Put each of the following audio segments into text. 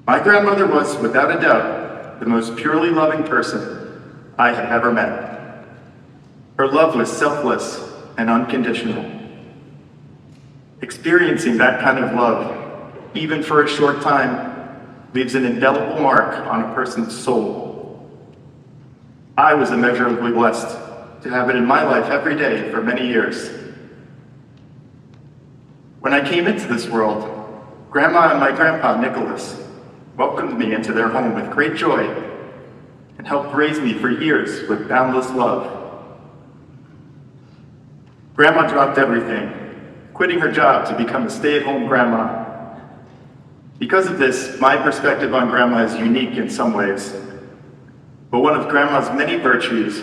My grandmother was, without a doubt, the most purely loving person I have ever met. Her love was selfless and unconditional. Experiencing that kind of love, even for a short time, leaves an indelible mark on a person's soul. I was immeasurably blessed to have it in my life every day for many years. When I came into this world, Grandma and my grandpa, Nicholas, welcomed me into their home with great joy and helped raise me for years with boundless love. Grandma dropped everything, quitting her job to become a stay-at-home grandma. Because of this, my perspective on Grandma is unique in some ways. But one of Grandma's many virtues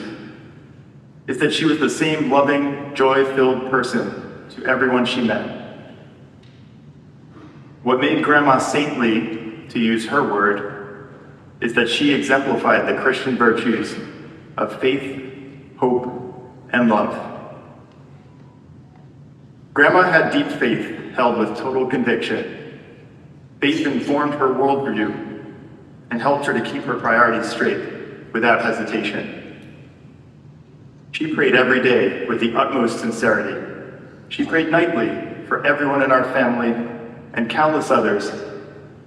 is that she was the same loving, joy-filled person to everyone she met. What made Grandma saintly, to use her word, is that she exemplified the Christian virtues of faith, hope, and love. Grandma had deep faith held with total conviction. Faith informed her worldview and helped her to keep her priorities straight without hesitation. She prayed every day with the utmost sincerity. She prayed nightly for everyone in our family and countless others,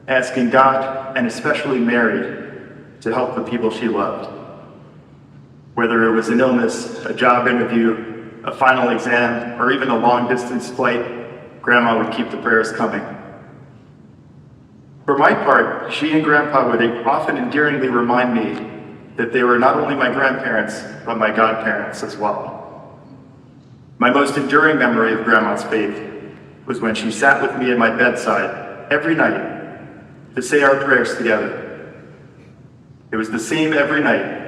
asking God, and especially Mary, to help the people she loved. Whether it was an illness, a job interview, a final exam, or even a long-distance flight, Grandma would keep the prayers coming. For my part, she and Grandpa would often endearingly remind me that they were not only my grandparents, but my godparents as well. My most enduring memory of Grandma's faith was when she sat with me at my bedside every night to say our prayers together. It was the same every night.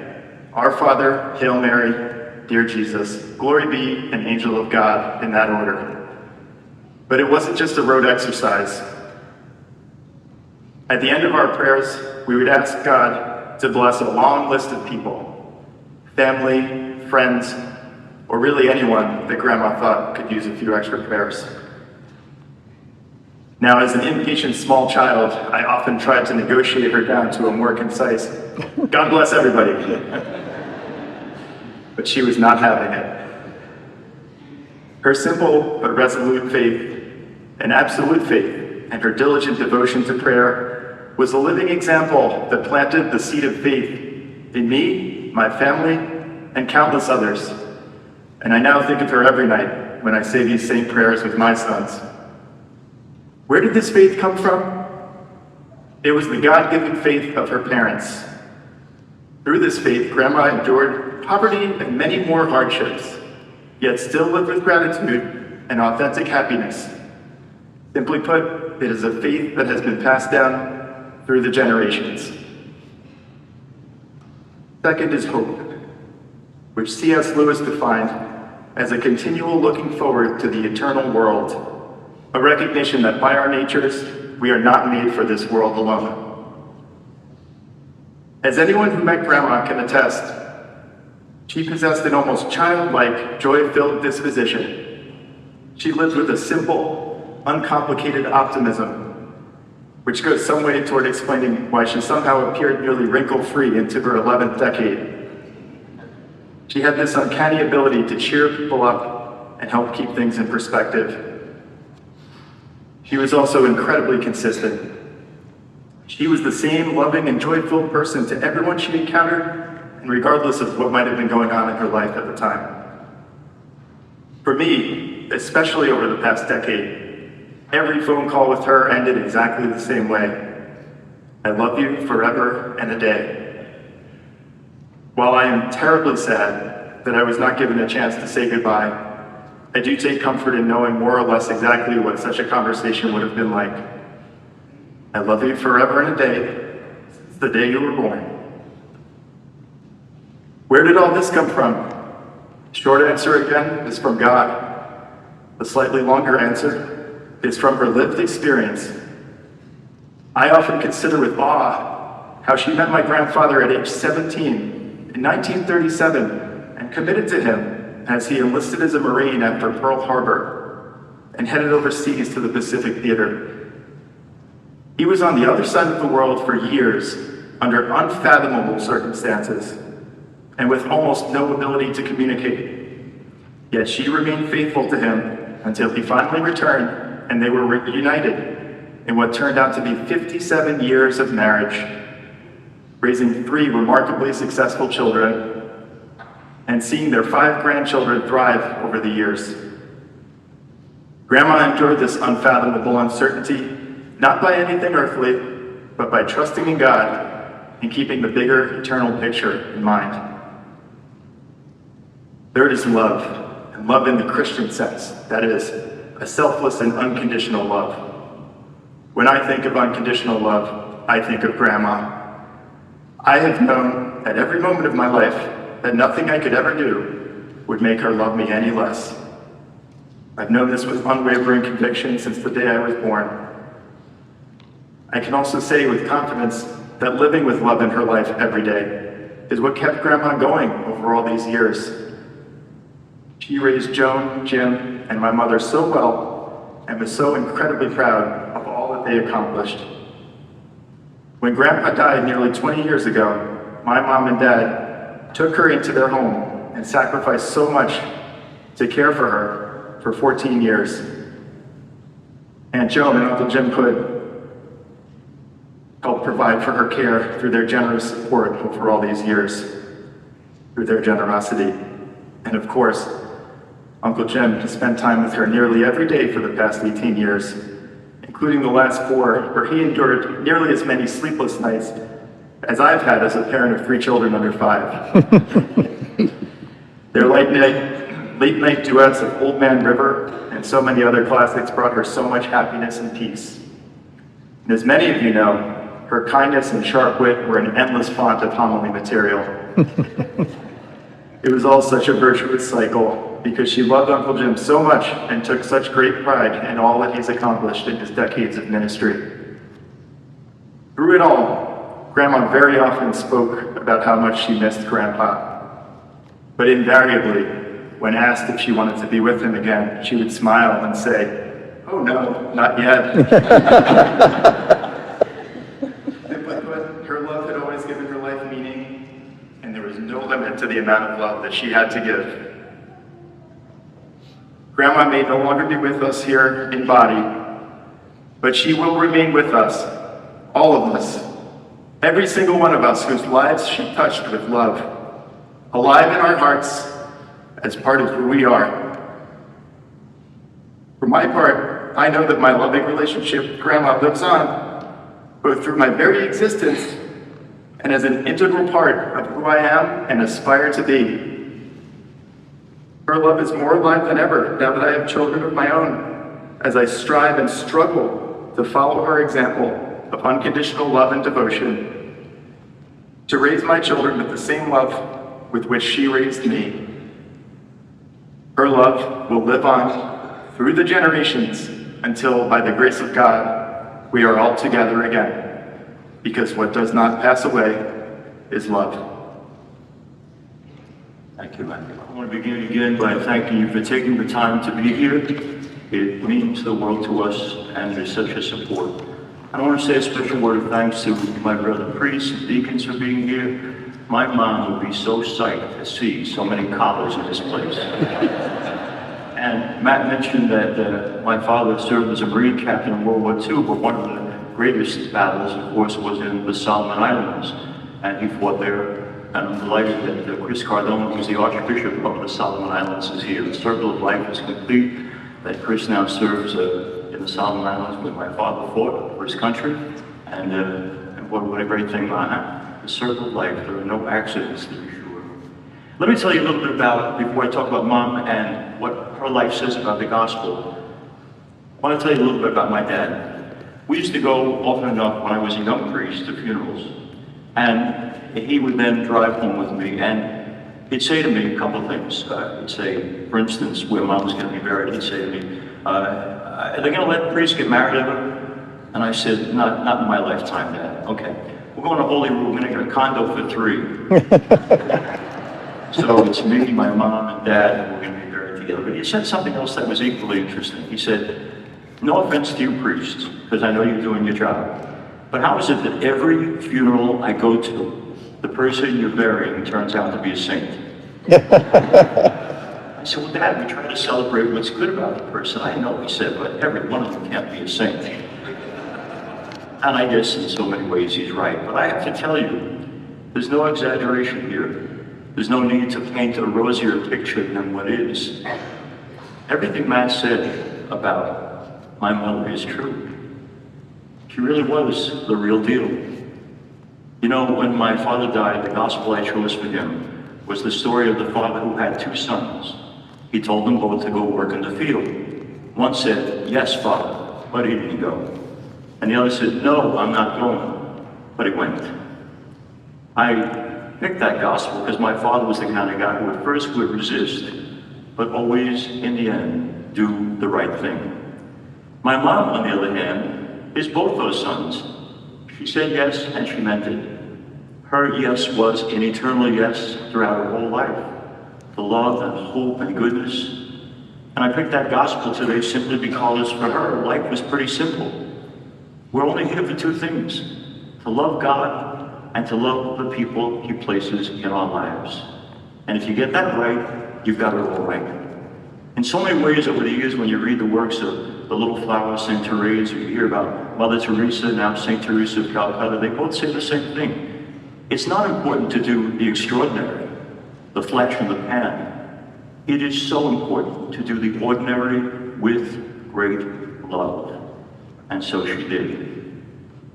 Our Father, Hail Mary, Dear Jesus, Glory be, and Angel of God, in that order. But it wasn't just a rote exercise. At the end of our prayers, we would ask God to bless a long list of people, family, friends, or really anyone that Grandma thought could use a few extra prayers. Now, as an impatient small child, I often tried to negotiate her down to a more concise, God bless everybody. But she was not having it. Her simple but resolute faith, and absolute faith, and her diligent devotion to prayer was a living example that planted the seed of faith in me, my family, and countless others. And I now think of her every night when I say these same prayers with my sons. Where did this faith come from? It was the God-given faith of her parents. Through this faith, Grandma endured poverty and many more hardships, yet still lived with gratitude and authentic happiness. Simply put, it is a faith that has been passed down through the generations. Second is hope, which C.S. Lewis defined as a continual looking forward to the eternal world, a recognition that by our natures, we are not made for this world alone. As anyone who met Grandma can attest, she possessed an almost childlike, joy-filled disposition. She lived with a simple, uncomplicated optimism, which goes some way toward explaining why she somehow appeared nearly wrinkle-free into her 11th decade. She had this uncanny ability to cheer people up and help keep things in perspective. She was also incredibly consistent. She was the same loving and joy-filled person to everyone she encountered, and regardless of what might have been going on in her life at the time. For me, especially over the past decade, every phone call with her ended exactly the same way. I love you forever and a day. While I am terribly sad that I was not given a chance to say goodbye, I do take comfort in knowing more or less exactly what such a conversation would have been like. I love you forever and a day, since the day you were born. Where did all this come from? Short answer again is from God. The slightly longer answer is from her lived experience. I often consider with awe how she met my grandfather at age 17 in 1937 and committed to him as he enlisted as a Marine after Pearl Harbor and headed overseas to the Pacific Theater. He was on the other side of the world for years, under unfathomable circumstances, and with almost no ability to communicate. Yet she remained faithful to him until he finally returned, and they were reunited in what turned out to be 57 years of marriage, raising 3 remarkably successful children, and seeing their 5 grandchildren thrive over the years. Grandma endured this unfathomable uncertainty, not by anything earthly, but by trusting in God and keeping the bigger eternal picture in mind. Third is love, and love in the Christian sense, that is, a selfless and unconditional love. When I think of unconditional love, I think of Grandma. I have known at every moment of my life that nothing I could ever do would make her love me any less. I've known this with unwavering conviction since the day I was born. I can also say with confidence that living with love in her life every day is what kept Grandma going over all these years. She raised Joan, Jim, and my mother so well and was so incredibly proud of all that they accomplished. When Grandpa died nearly 20 years ago, my mom and dad took her into their home and sacrificed so much to care for her for 14 years. Aunt Joan and Uncle Jim could help provide for her care through their generous support over all these years, through their generosity. And of course, Uncle Jim has spent time with her nearly every day for the past 18 years, including the last 4, where he endured nearly as many sleepless nights as I've had as a parent of 3 children under 5. Their late night duets of Old Man River and so many other classics brought her so much happiness and peace. And as many of you know, her kindness and sharp wit were an endless font of homily material. It was all such a virtuous cycle because she loved Uncle Jim so much and took such great pride in all that he's accomplished in his decades of ministry. Through it all, Grandma very often spoke about how much she missed Grandpa. But invariably, when asked if she wanted to be with him again, she would smile and say, "Oh no, not yet." Her love had always given her life meaning, and there was no limit to the amount of love that she had to give. Grandma may no longer be with us here in body, but she will remain with us, all of us, every single one of us whose lives she touched with love, alive in our hearts as part of who we are. For my part, I know that my loving relationship with Grandma lives on, both through my very existence and as an integral part of who I am and aspire to be. Her love is more alive than ever now that I have children of my own, as I strive and struggle to follow her example of unconditional love and devotion, to raise my children with the same love with which she raised me. Her love will live on through the generations until, by the grace of God, we are all together again, because what does not pass away is love. Thank you, Andy. I want to begin again by thanking you for taking the time to be here. It means the world to us, and there's such a support. I want to say a special word of thanks to my brother priests and deacons for being here. My mom would be so psyched to see so many collars in this place. And Matt mentioned that my father served as a Marine captain in World War II, but one of the greatest battles, of course, was in the Solomon Islands, and he fought there. And I'm delighted that Chris Cardone, who's the Archbishop of the Solomon Islands, is here. The circle of life is complete, that Chris now serves in the Solomon Islands where my father fought for his country, and what a great thing, the circle of life. There are no accidents, to be sure. Let me tell you a little bit about, before I talk about Mom and what her life says about the gospel, I want to tell you a little bit about my dad. We used to go often enough when I was a young priest to funerals, and he would then drive home with me, and he'd say to me a couple of things. He'd say, for instance, where Mom was going to be buried, he'd say to me, are they going to let priests get married ever? And I said, not in my lifetime, Dad. Okay, we're going to Holyrood, we're going to get a condo for 3. So it's me, my mom, and Dad, and we're going to be buried together. But he said something else that was equally interesting. He said, no offense to you priests, because I know you're doing your job, But how is it that every funeral I go to, the person you're burying turns out to be a saint? I said, well, Dad, we try to celebrate what's good about the person. I know, he said, but every one of them can't be a saint. And I guess in so many ways he's right. But I have to tell you, there's no exaggeration here. There's no need to paint a rosier picture than what is. Everything Matt said about my mother is true. She really was the real deal. You know, when my father died, the gospel I chose for him was the story of the father who had two sons. He told them both to go work in the field. One said, yes, Father, but he didn't go. And the other said, no, I'm not going, but he went. I picked that gospel because my father was the kind of guy who at first would resist, but always, in the end, do the right thing. My mom, on the other hand, is both those sons. She said yes, and she meant it. Her yes was an eternal yes throughout her whole life. The love and hope and goodness. And I picked that gospel today simply because for her, life was pretty simple. We're only here for two things: to love God and to love the people He places in our lives. And if you get that right, you've got it all right. In so many ways over the years, when you read the works of the Little Flower, St. Therese, or you hear about Mother Teresa, now St. Teresa of Calcutta, they both say the same thing. It's not important to do the extraordinary, the flash in the pan. It is so important to do the ordinary with great love. And so she did.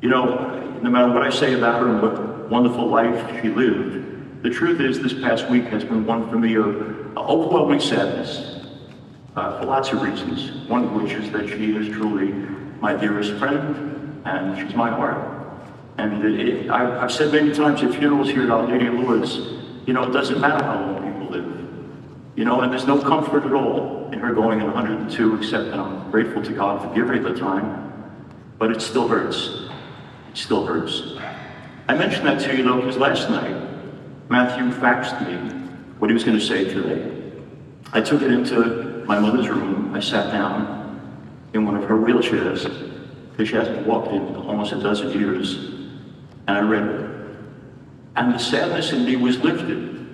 You know, no matter what I say about her and what wonderful life she lived, the truth is this past week has been one for me of overwhelming sadness. For lots of reasons, one of which is that she is truly my dearest friend, and she's my heart. And I've said many times at funerals here at Our Lady of Lourdes, you know, it doesn't matter how long people live. You know, and there's no comfort at all in her going at 102, except that I'm grateful to God for giving her the time. But it still hurts. It still hurts. I mentioned that to you, though, because last night, Matthew faxed me what he was going to say today. I took it into my mother's room. I sat down in one of her wheelchairs, because she hasn't walked in almost a dozen years, and I read it. And the sadness in me was lifted.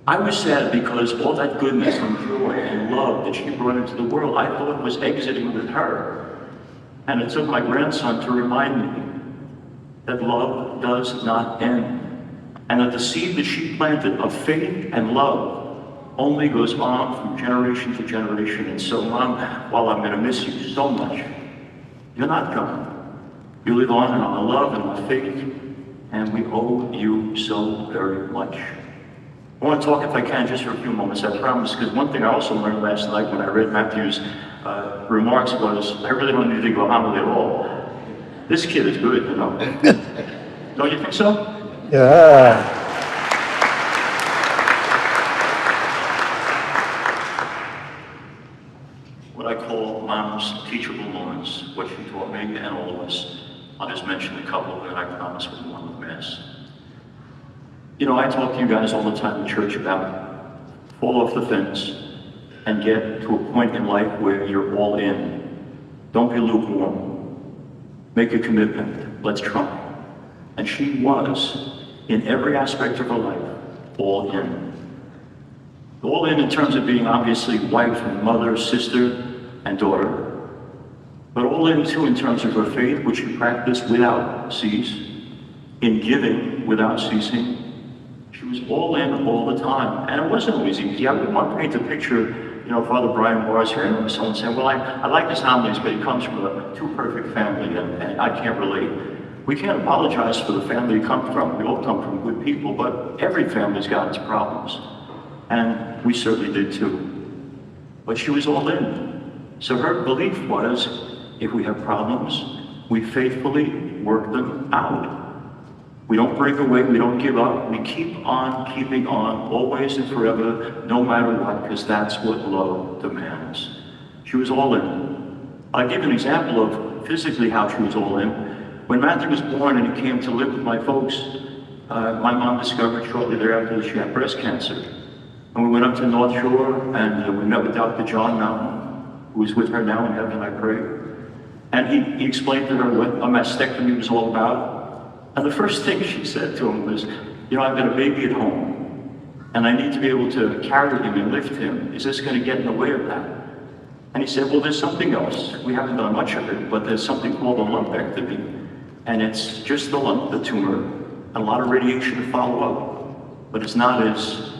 I was sad because all that goodness and joy and love that she brought into the world, I thought was exiting with her. And it took my grandson to remind me that love does not end, and that the seed that she planted of faith and love only goes on from generation to generation. And so, Mom, while I'm going to miss you so much, you're not gone. You live on in our love and our faith, and we owe you so very much. I want to talk, if I can, just for a few moments, I promise, because one thing I also learned last night when I read Matthew's remarks was, I really don't need to go homily at all. This kid is good, you know. Don't you think so? Yeah. What I call Mom's teachable moments, what she taught me and all of us. I'll just mention a couple that I promise will one with Mass. You know, I talk to you guys all the time in church about fall off the fence and get to a point in life where you're all in. Don't be lukewarm. Make a commitment. Let's try. And she was, in every aspect of her life, all in. All in terms of being obviously wife and mother, sister, and daughter. But all in too in terms of her faith, which she practiced without cease, in giving without ceasing. She was all in all the time, and it wasn't always easy. I would want to paint a picture, you know, Father Brian Morris here, and someone saying, well, I like his homilies, but he comes from a too perfect family, and I can't relate. We can't apologize for the family you come from. We all come from good people, but every family's got its problems. And we certainly did too. But she was all in. So her belief was, if we have problems, we faithfully work them out. We don't break away, we don't give up, we keep on keeping on, always and forever, no matter what, because that's what love demands. She was all in. I'll give an example of physically how she was all in. When Matthew was born and he came to live with my folks, my mom discovered shortly thereafter that she had breast cancer. And we went up to North Shore and we met with Dr. John Mountain, who is with her now in heaven, I pray. And he explained to her what a mastectomy was all about. And the first thing she said to him was, I've got a baby at home, and I need to be able to carry him and lift him. Is this going to get in the way of that? And he said, well, there's something else. We haven't done much of it, but there's something called a lumpectomy. And it's just the lump, the tumor, and a lot of radiation to follow up. But it's not as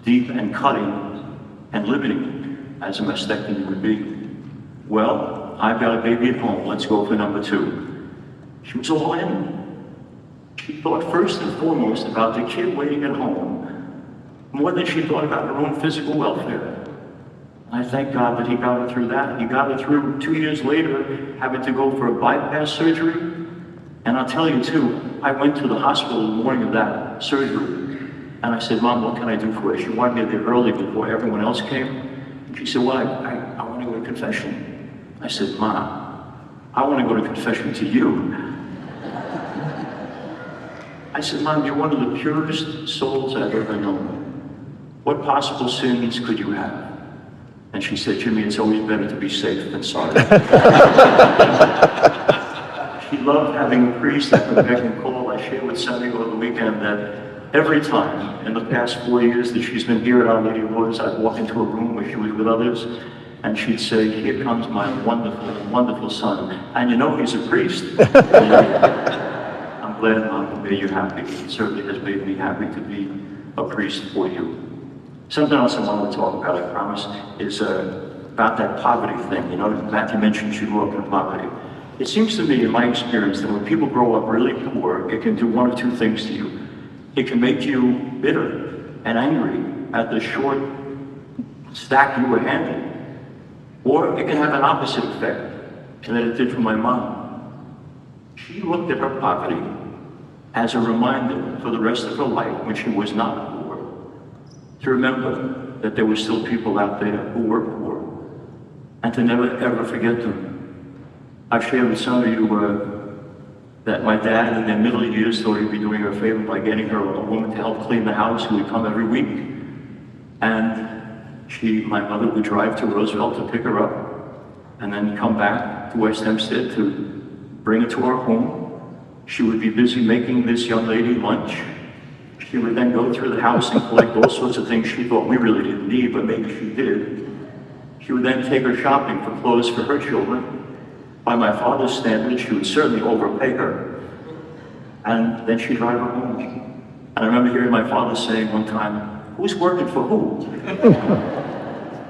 deep and cutting and limiting as a mastectomy would be. Well, I've got a baby at home. Let's go for number 2. She was all in. She thought first and foremost about the kid waiting at home, more than she thought about her own physical welfare. I thank God that he got her through that. He got her through 2 years later, having to go for a bypass surgery. And I'll tell you too, I went to the hospital the morning of that surgery. And I said, Mom, what can I do for you? She wanted me there early before everyone else came. And she said, well, I want to go to confession. I said, Mom, I want to go to confession to you. I said, Mom, you're one of the purest souls I've ever known. What possible sins could you have? And she said, Jimmy, it's always better to be safe than sorry. She loved having a priest that could beg and call. I shared with Sammy over the weekend that every time in the past 4 years that she's been here at Our Lady of Lourdes, I'd walk into a room where she was with others, and she'd say, here comes my wonderful, wonderful son. And he's a priest. I'm glad, Mom, to make you happy. It certainly has made me happy to be a priest for you. Something else I want to talk about, I promise, is about that poverty thing. Matthew mentioned you grew up in poverty. It seems to me, in my experience, that when people grow up really poor, it can do one of 2 things to you. It can make you bitter and angry at the short stack you were handed. Or it can have an opposite effect, and that it did for my mom. She looked at her poverty as a reminder for the rest of her life, when she was not poor, to remember that there were still people out there who were poor, and to never ever forget them. I've shared with some of you that my dad in their middle years thought he'd be doing her a favor by getting her a woman to help clean the house who would come every week. And my mother would drive to Roosevelt to pick her up, and then come back to West Hempstead to bring her to our home. She would be busy making this young lady lunch. She would then go through the house and collect all sorts of things she thought we really didn't need, but maybe she did. She would then take her shopping for clothes for her children. By my father's standards, she would certainly overpay her. And then she'd drive her home. And I remember hearing my father saying one time, who's working for who?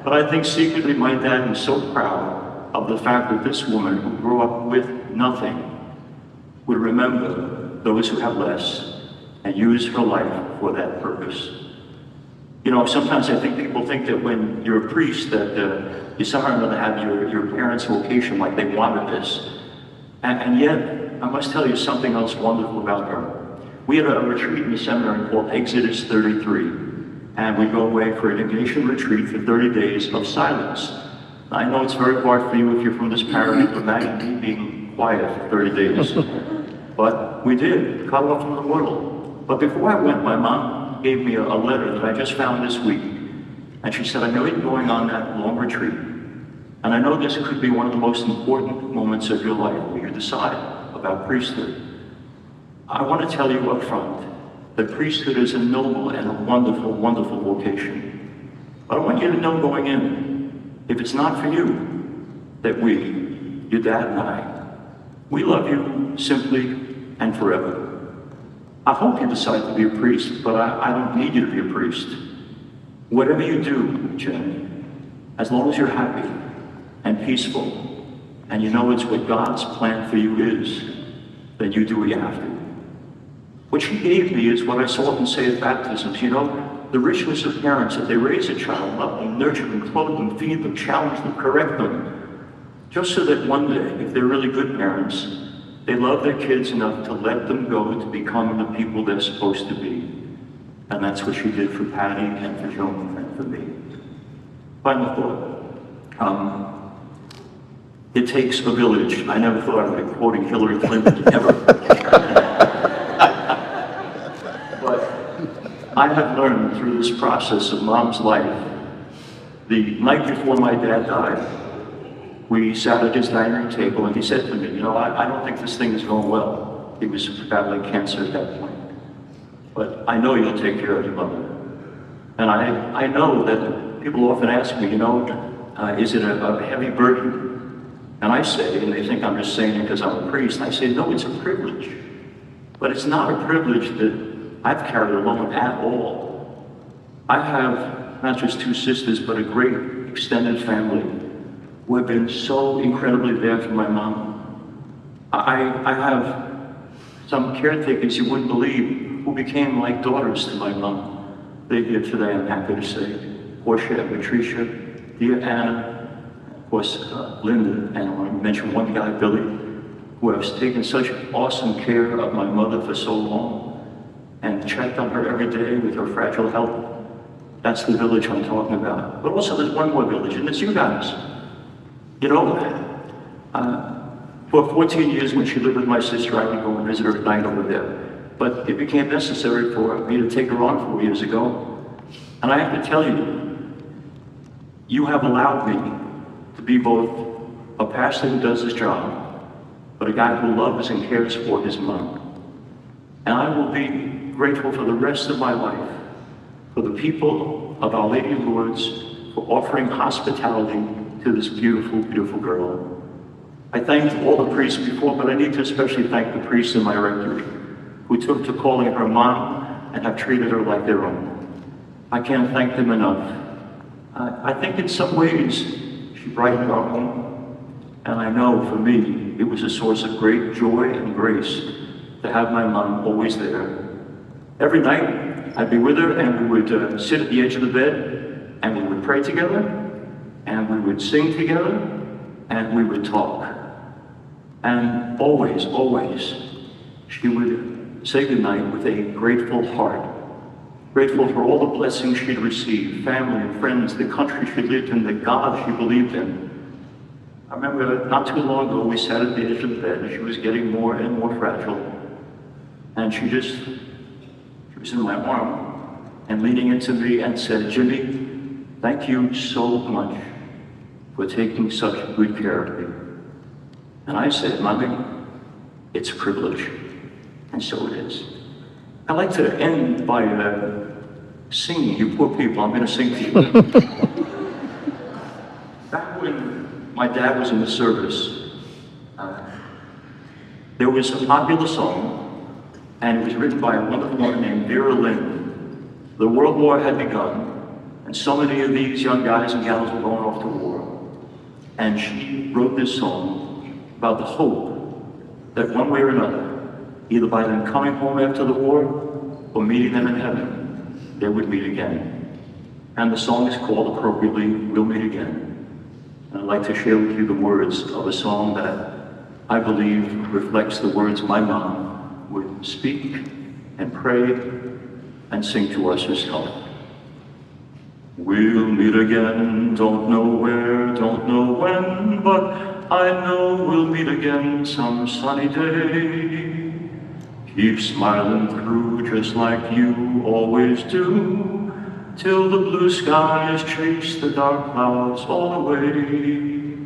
But I think secretly my dad was so proud of the fact that this woman who grew up with nothing would remember those who have less and use her life for that purpose. Sometimes I think people think that when you're a priest that you somehow or another have your parents' vocation, like they wanted this. And yet, I must tell you something else wonderful about her. We had a retreat in the seminary called Exodus 33, and we go away for an Ignatian retreat for 30 days of silence. I know it's very hard for you if you're from this parish to imagine me being quiet for 30 days. But we did, cut off from the world. But before I went, my mom gave me a letter that I just found this week. And she said, I know you're going on that long retreat. And I know this could be one of the most important moments of your life where you decide about priesthood. I want to tell you up front that priesthood is a noble and a wonderful, wonderful vocation. But I want you to know going in, if it's not for you, that we, your dad and I, we love you simply and forever. I hope you decide to be a priest, but I don't need you to be a priest. Whatever you do, Jen, as long as you're happy and peaceful, and you know it's what God's plan for you is, then you do what you have to. What she gave me is what I so often say at baptisms. The richness of parents, that they raise a child, love them, nurture them, clothe them, feed them, challenge them, correct them, just so that one day, if they're really good parents, they love their kids enough to let them go to become the people they're supposed to be. And that's what she did for Patty and for Joan and for me. Final thought. It takes a village. I never thought I would be quoting Hillary Clinton, ever. But I have learned through this process of Mom's life, the night before my dad died, we sat at his dining room table and he said to me, you know, I don't think this thing is going well. He was battling cancer at that point. But I know you'll take care of your mother. And I know that people often ask me, you know, is it a heavy burden? And I say, and they think I'm just saying it because I'm a priest, I say, no, it's a privilege. But it's not a privilege that I've carried alone at all. I have not just two sisters, but a great extended family who have been so incredibly there for my mom. I have some caretakers you wouldn't believe who became like daughters to my mom. They're here today, I'm happy to say. Portia and Patricia, dear Anna, of course, Linda, and I want to mention one guy, Billy, who has taken such awesome care of my mother for so long and checked on her every day with her fragile health. That's the village I'm talking about. But also there's one more village, and it's you guys. You know, for 14 years when she lived with my sister, I would go and visit her at night over there. But it became necessary for me to take her on 4 years ago. And I have to tell you, you have allowed me to be both a pastor who does his job, but a guy who loves and cares for his mom. And I will be grateful for the rest of my life for the people of Our Lady of Lourdes for offering hospitality to this beautiful, beautiful girl. I thanked all the priests before, but I need to especially thank the priests in my rectory who took to calling her mom and have treated her like their own. I can't thank them enough. I think in some ways she brightened our home, and I know for me it was a source of great joy and grace to have my mom always there. Every night I'd be with her and we would sit at the edge of the bed and we would pray together and we would sing together and we would talk. And always, always, she would say goodnight with a grateful heart. Grateful for all the blessings she'd received, family and friends, the country she lived in, the God she believed in. I remember not too long ago, we sat at the edge of the bed and she was getting more and more fragile. And she was in my arm and leaning into me and said, Jimmy, thank you so much for taking such good care of me. And I said, Mommy, it's a privilege. And so it is. I'd like to end by singing, you poor people, I'm going to sing to you. Back when my dad was in the service, there was a popular song, and it was written by a wonderful woman named Vera Lynn. The World War had begun, and so many of these young guys and gals were going off to war. And she wrote this song about the hope that one way or another, either by them coming home after the war or meeting them in heaven, they would meet again. And the song is called appropriately, We'll Meet Again. And I'd like to share with you the words of a song that I believe reflects the words my mom would speak and pray and sing to us herself. We'll meet again, don't know where, don't know when, but I know we'll meet again some sunny day. Keep smiling through just like you always do, till the blue skies chase the dark clouds all away.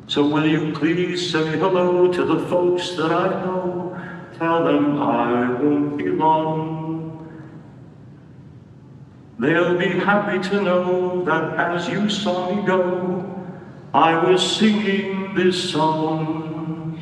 So will you please say hello to the folks that I know, tell them I won't be long. They'll be happy to know that as you saw me go, I was singing this song.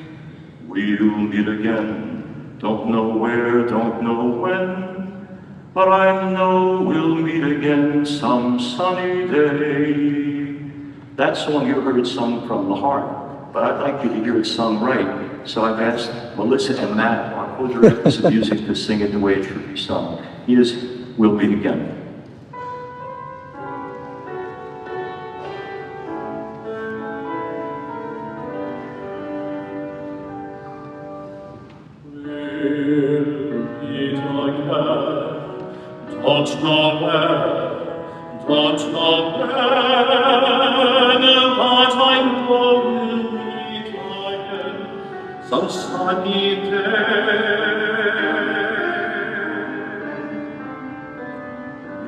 We'll meet again, don't know where, don't know when, but I know we'll meet again some sunny day. That song you heard sung from the heart, but I'd like you to hear it sung right. So I've asked Melissa and Matt, our co-directors of music, to sing it the way it should be sung. Here's We'll Meet Again. Don't know where, don't know when, but I know we'll meet again some sunny day.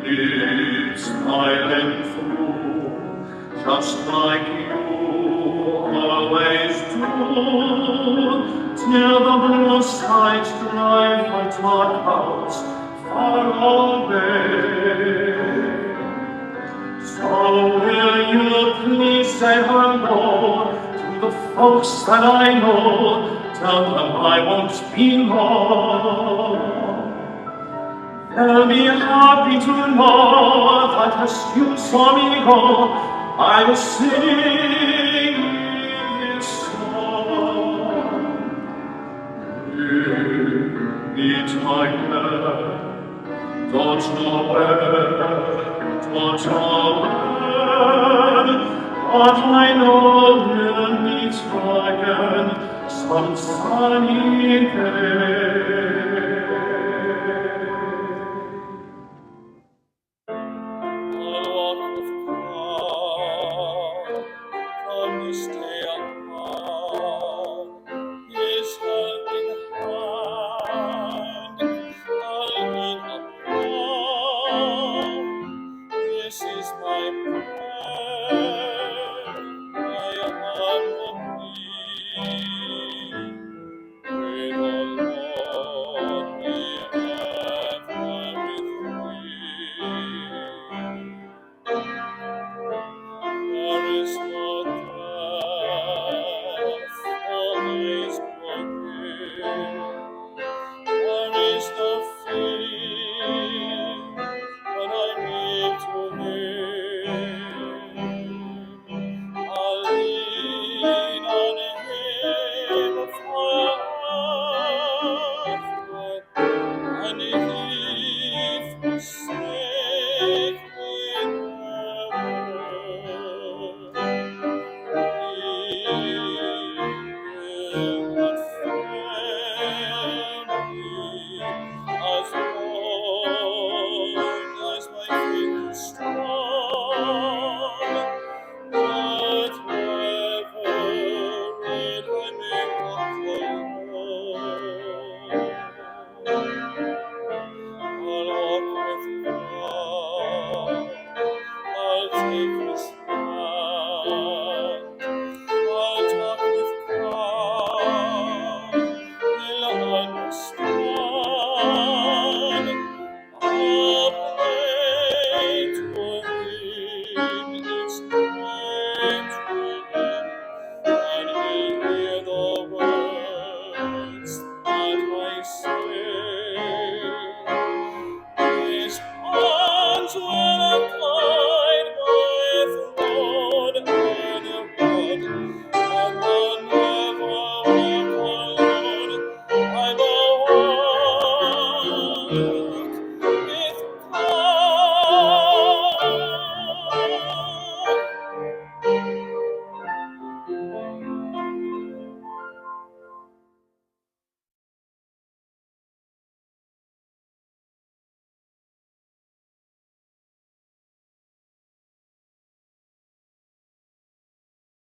Keep smiling through, just like you always do, till the blue skies drive my dark house far away. So will you please say hello to the folks that I know, tell them I won't be long. They'll be happy to know that as you saw me go, I was singing this song. Me tiger, don't know where, don't know when, but I know we'll meet again some sunny day. I'll walk with God from this day on, His helping hand I'll lean upon. This is my prayer, my humble plea. May the Lord be ever with thee. There is no death, always broken. There is no fear when I live to Him. I'll lean on Him forever, and He forsake me never. He will not fail me as long as my faith is strong. Whatever road I may walk alone, I'll walk with God. I'll take His